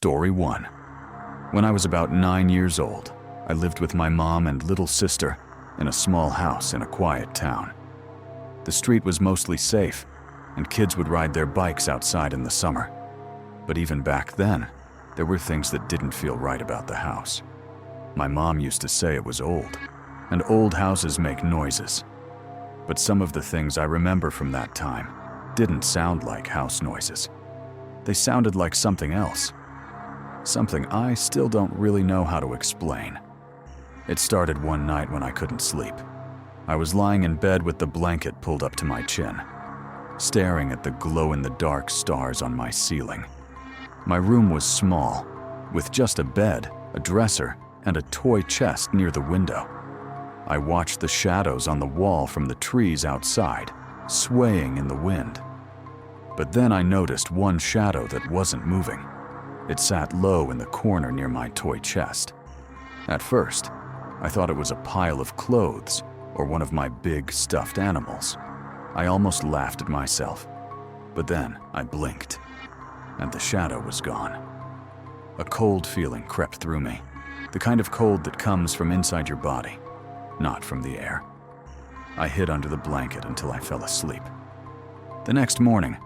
Story 1. When I was about 9 years old, I lived with my mom and little sister in a small house in a quiet town. The street was mostly safe, and kids would ride their bikes outside in the summer. But even back then, there were things that didn't feel right about the house. My mom used to say it was old, and old houses make noises. But some of the things I remember from that time didn't sound like house noises. They sounded like something else. Something I still don't really know how to explain. It started one night when I couldn't sleep. I was lying in bed with the blanket pulled up to my chin, staring at the glow-in-the-dark stars on my ceiling. My room was small, with just a bed, a dresser, and a toy chest near the window. I watched the shadows on the wall from the trees outside, swaying in the wind. But then I noticed one shadow that wasn't moving. It sat low in the corner near my toy chest. At first, I thought it was a pile of clothes or one of my big stuffed animals. I almost laughed at myself. But then I blinked, and the shadow was gone. A cold feeling crept through me, the kind of cold that comes from inside your body, not from the air. I hid under the blanket until I fell asleep. The next morning,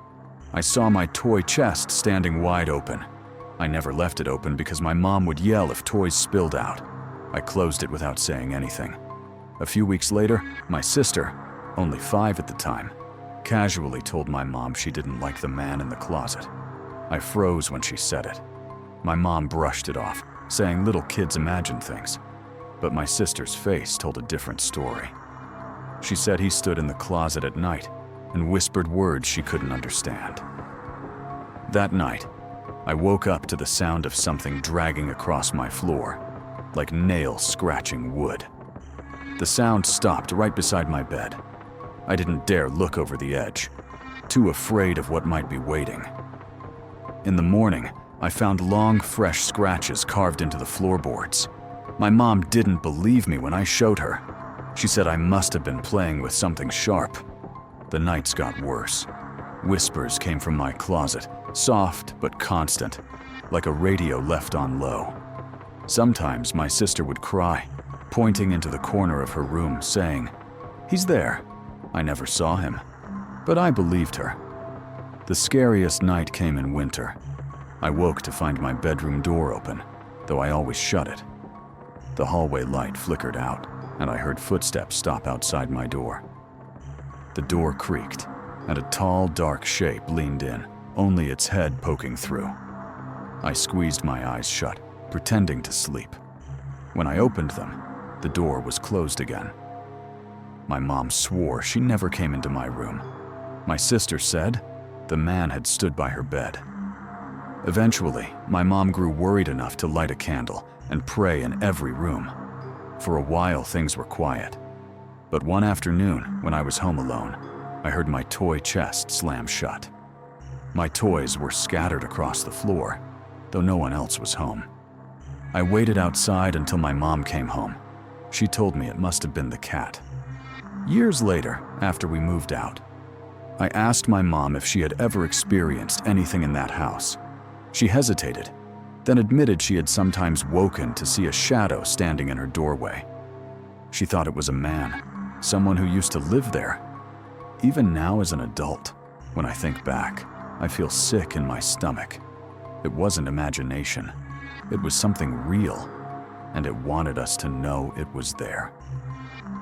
I saw my toy chest standing wide open. I never left it open because my mom would yell if toys spilled out. I closed it without saying anything. A few weeks later, my sister, only 5 at the time, casually told my mom she didn't like the man in the closet. I froze when she said it. My mom brushed it off, saying little kids imagine things. But my sister's face told a different story. She said he stood in the closet at night and whispered words she couldn't understand. That night, I woke up to the sound of something dragging across my floor, like nails scratching wood. The sound stopped right beside my bed. I didn't dare look over the edge, too afraid of what might be waiting. In the morning, I found long, fresh scratches carved into the floorboards. My mom didn't believe me when I showed her. She said I must have been playing with something sharp. The nights got worse. Whispers came from my closet, soft but constant, like a radio left on low. Sometimes my sister would cry, pointing into the corner of her room, saying, "He's there." I never saw him, but I believed her. The scariest night came in winter. I woke to find my bedroom door open, though I always shut it. The hallway light flickered out, and I heard footsteps stop outside my door. The door creaked, and a tall, dark shape leaned in, only its head poking through. I squeezed my eyes shut, pretending to sleep. When I opened them, the door was closed again. My mom swore she never came into my room. My sister said the man had stood by her bed. Eventually, my mom grew worried enough to light a candle and pray in every room. For a while, things were quiet. But one afternoon, when I was home alone, I heard my toy chest slam shut. My toys were scattered across the floor, though no one else was home. I waited outside until my mom came home. She told me it must have been the cat. Years later, after we moved out, I asked my mom if she had ever experienced anything in that house. She hesitated, then admitted she had sometimes woken to see a shadow standing in her doorway. She thought it was a man, someone who used to live there. Even now as an adult, when I think back, I feel sick in my stomach. It wasn't imagination. It was something real, and it wanted us to know it was there.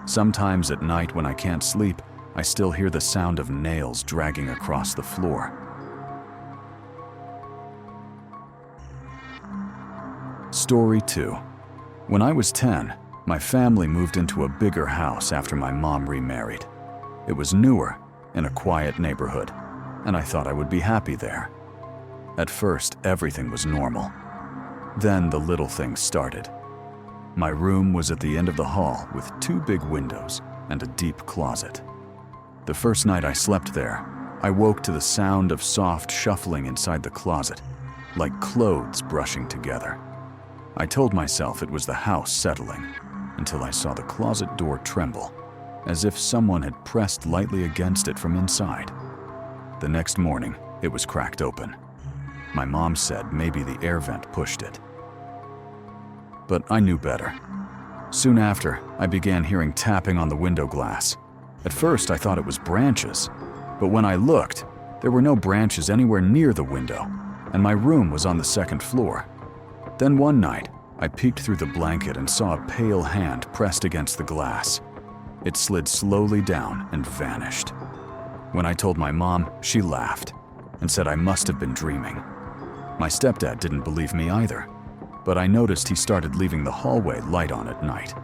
Sometimes at night when I can't sleep, I still hear the sound of nails dragging across the floor. Story 2. When I was 10, my family moved into a bigger house after my mom remarried. It was newer, in a quiet neighborhood, and I thought I would be happy there. At first, everything was normal. Then the little things started. My room was at the end of the hall with 2 big windows and a deep closet. The first night I slept there, I woke to the sound of soft shuffling inside the closet, like clothes brushing together. I told myself it was the house settling, until I saw the closet door tremble, as if someone had pressed lightly against it from inside. The next morning, it was cracked open. My mom said maybe the air vent pushed it. But I knew better. Soon after, I began hearing tapping on the window glass. At first, I thought it was branches, but when I looked, there were no branches anywhere near the window, and my room was on the second floor. Then one night, I peeked through the blanket and saw a pale hand pressed against the glass. It slid slowly down and vanished. When I told my mom, she laughed and said I must have been dreaming. My stepdad didn't believe me either, but I noticed he started leaving the hallway light on at night.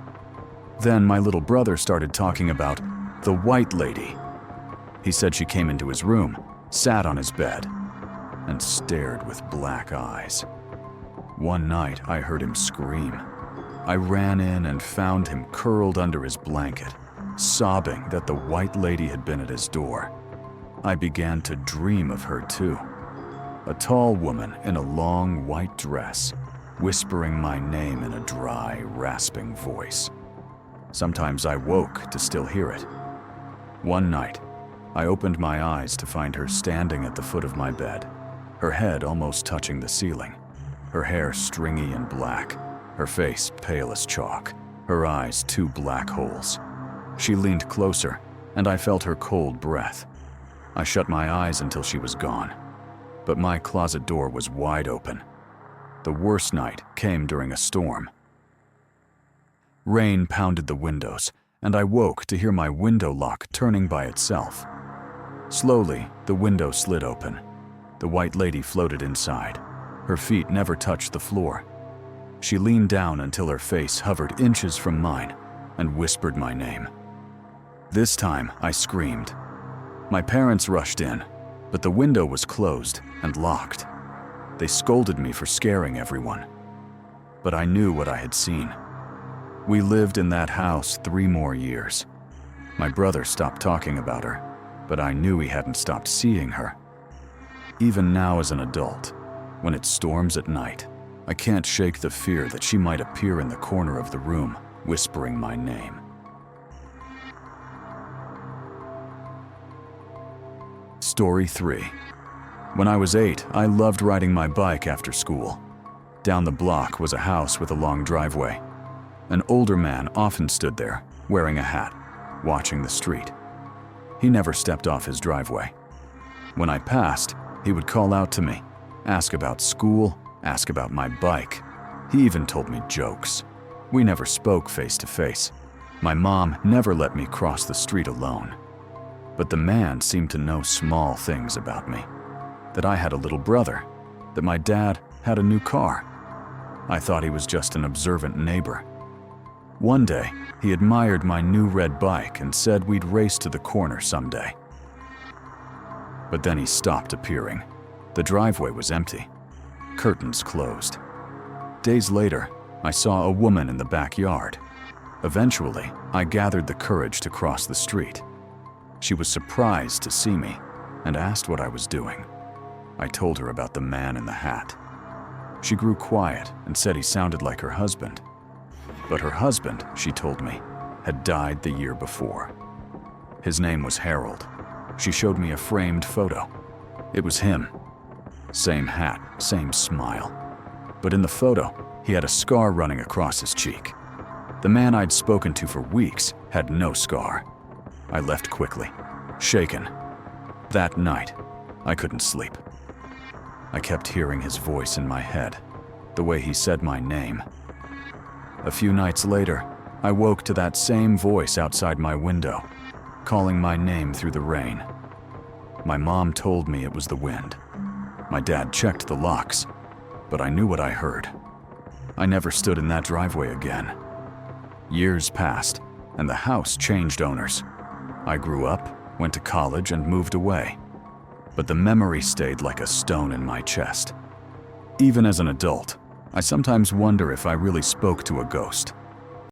Then my little brother started talking about the white lady. He said she came into his room, sat on his bed, and stared with black eyes. One night, I heard him scream. I ran in and found him curled under his blanket, sobbing that the white lady had been at his door. I began to dream of her too. A tall woman in a long white dress, whispering my name in a dry, rasping voice. Sometimes I woke to still hear it. One night, I opened my eyes to find her standing at the foot of my bed, her head almost touching the ceiling, her hair stringy and black, her face pale as chalk, her eyes two black holes. She leaned closer, and I felt her cold breath. I shut my eyes until she was gone, but my closet door was wide open. The worst night came during a storm. Rain pounded the windows, and I woke to hear my window lock turning by itself. Slowly, the window slid open. The white lady floated inside. Her feet never touched the floor. She leaned down until her face hovered inches from mine and whispered my name. This time, I screamed. My parents rushed in, but the window was closed and locked. They scolded me for scaring everyone. But I knew what I had seen. We lived in that house 3 more years. My brother stopped talking about her, but I knew he hadn't stopped seeing her. Even now as an adult, when it storms at night, I can't shake the fear that she might appear in the corner of the room, whispering my name. Story 3. When I was 8, I loved riding my bike after school. Down the block was a house with a long driveway. An older man often stood there, wearing a hat, watching the street. He never stepped off his driveway. When I passed, he would call out to me, ask about school, ask about my bike. He even told me jokes. We never spoke face to face. My mom never let me cross the street alone. But the man seemed to know small things about me. That I had a little brother, that my dad had a new car. I thought he was just an observant neighbor. One day, he admired my new red bike and said we'd race to the corner someday. But then he stopped appearing. The driveway was empty. Curtains closed. Days later, I saw a woman in the backyard. Eventually, I gathered the courage to cross the street. She was surprised to see me and asked what I was doing. I told her about the man in the hat. She grew quiet and said he sounded like her husband. But her husband, she told me, had died the year before. His name was Harold. She showed me a framed photo. It was him. Same hat, same smile. But in the photo, he had a scar running across his cheek. The man I'd spoken to for weeks had no scar. I left quickly, shaken. That night, I couldn't sleep. I kept hearing his voice in my head, the way he said my name. A few nights later, I woke to that same voice outside my window, calling my name through the rain. My mom told me it was the wind. My dad checked the locks, but I knew what I heard. I never stood in that driveway again. Years passed, and the house changed owners. I grew up, went to college, and moved away. But the memory stayed like a stone in my chest. Even as an adult, I sometimes wonder if I really spoke to a ghost.